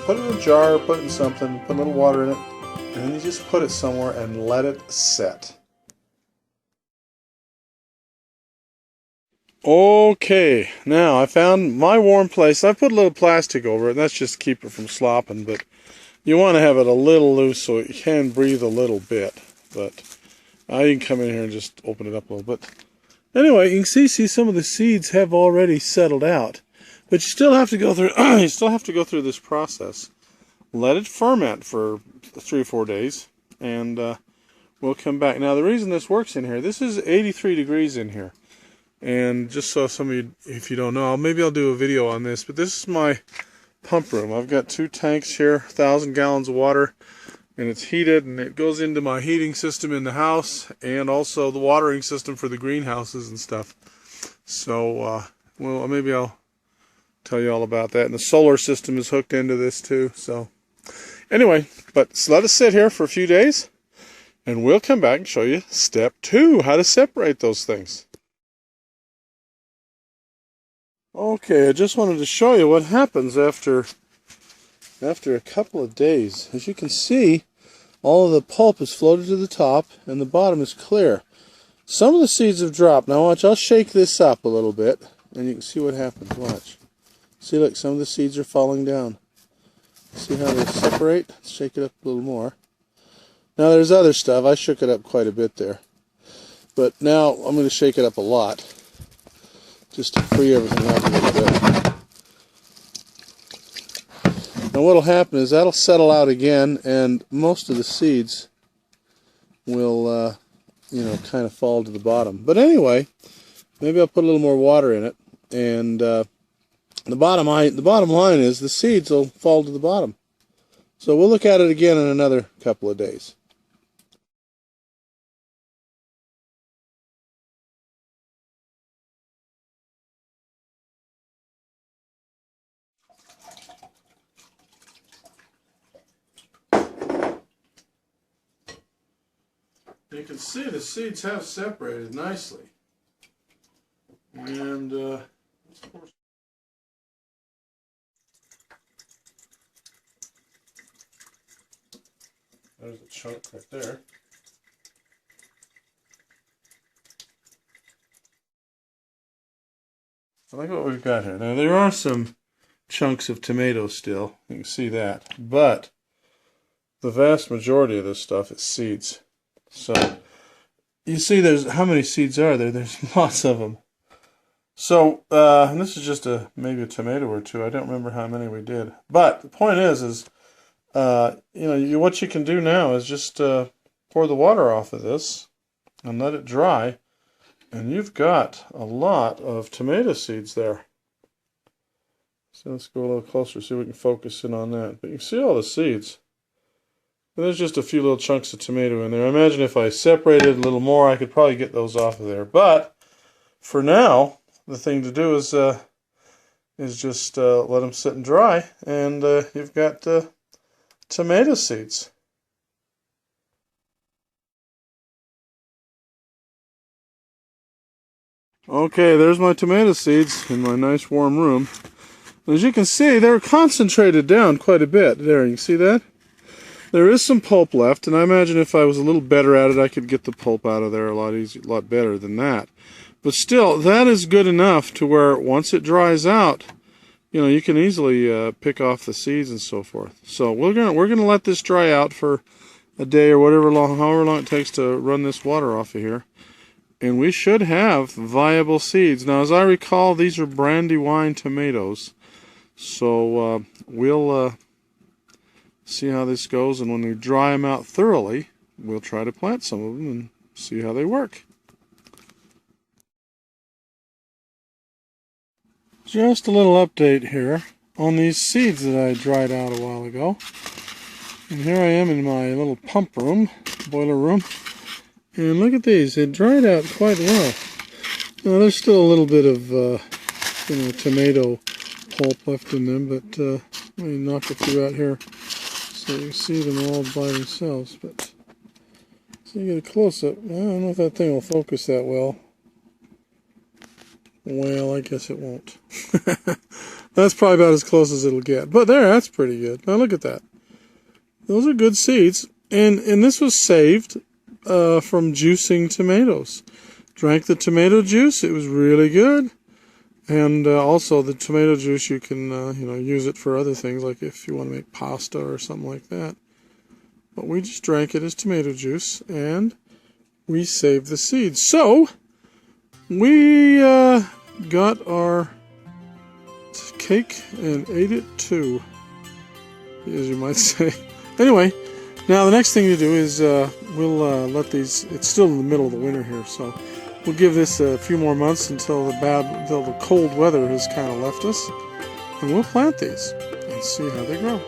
put it in a jar, put it in something, put a little water in it, and then you just put it somewhere and let it set. Okay, now I found my warm place. I put a little plastic over it, and that's just to keep it from slopping, but you want to have it a little loose so it can breathe a little bit. But you can come in here and just open it up a little bit. Anyway, you can see some of the seeds have already settled out, but you still have to go through. You still have to go through this process. Let it ferment for 3 or 4 days, and we'll come back. Now, the reason this works in here, this is 83 degrees in here, and just so some of you, if you don't know, maybe I'll do a video on this. But this is my pump room. I've got 2 tanks here, 1,000 gallons of water. And it's heated, and it goes into my heating system in the house, and also the watering system for the greenhouses and stuff. So, well, maybe I'll tell you all about that. And the solar system is hooked into this too. So, anyway, but let us sit here for a few days, and we'll come back and show you step 2, how to separate those things. Okay, I just wanted to show you what happens after a couple of days. As you can see, all of the pulp is floated to the top and the bottom is clear. Some of the seeds have dropped. Now watch, I'll shake this up a little bit and you can see what happens. Watch. See, look, some of the seeds are falling down. See how they separate? Let's shake it up a little more. Now there's other stuff. I shook it up quite a bit there. But now I'm going to shake it up a lot, just to free everything up a little bit. Now what will happen is that'll settle out again, and most of the seeds will, kind of fall to the bottom. But anyway, maybe I'll put a little more water in it, and the bottom line is the seeds will fall to the bottom. So we'll look at it again in another couple of days. You can see the seeds have separated nicely. And of course, there's a chunk right there. I like what we've got here. Now there are some chunks of tomato still. You can see that. But the vast majority of this stuff is seeds. So you see there's how many seeds are there? There's lots of them. So and this is just maybe a tomato or two. I don't remember how many we did. But the point is what you can do now is just pour the water off of this and let it dry, and you've got a lot of tomato seeds there. So let's go a little closer, see if we can focus in on that. But you can see all the seeds. And there's just a few little chunks of tomato in there. I imagine if I separated a little more, I could probably get those off of there. But for now, the thing to do is just let them sit and dry, and you've got tomato seeds. Okay, there's my tomato seeds in my nice warm room. As you can see, they're concentrated down quite a bit. There, you can see that? There is some pulp left, and I imagine if I was a little better at it, I could get the pulp out of there a lot better than that. But still, that is good enough to where once it dries out, you can easily pick off the seeds and so forth. So we're gonna let this dry out for a day or however long it takes to run this water off of here, and we should have viable seeds. Now, as I recall, these are Brandywine tomatoes. So we'll see how this goes, and when we dry them out thoroughly, we'll try to plant some of them and see how they work. Just a little update here on these seeds that I dried out a while ago. And here I am in my little pump room, boiler room, and look at these. They dried out quite well. Now there's still a little bit of tomato pulp left in them, but let me knock a few out here so you can see them all by themselves. But so you get a close-up. I don't know if that thing will focus that well. Well, I guess it won't. That's probably about as close as it'll get. But there, that's pretty good. Now look at that. Those are good seeds. And this was saved from juicing tomatoes. Drank the tomato juice. It was really good. And also the tomato juice, you can use it for other things, like if you want to make pasta or something like that. But we just drank it as tomato juice, and we saved the seeds. So we got our cake and ate it too, as you might say. Anyway, now the next thing to do is we'll let these. It's still in the middle of the winter here, so we'll give this a few more months until the cold weather has kind of left us, and we'll plant these and see how they grow.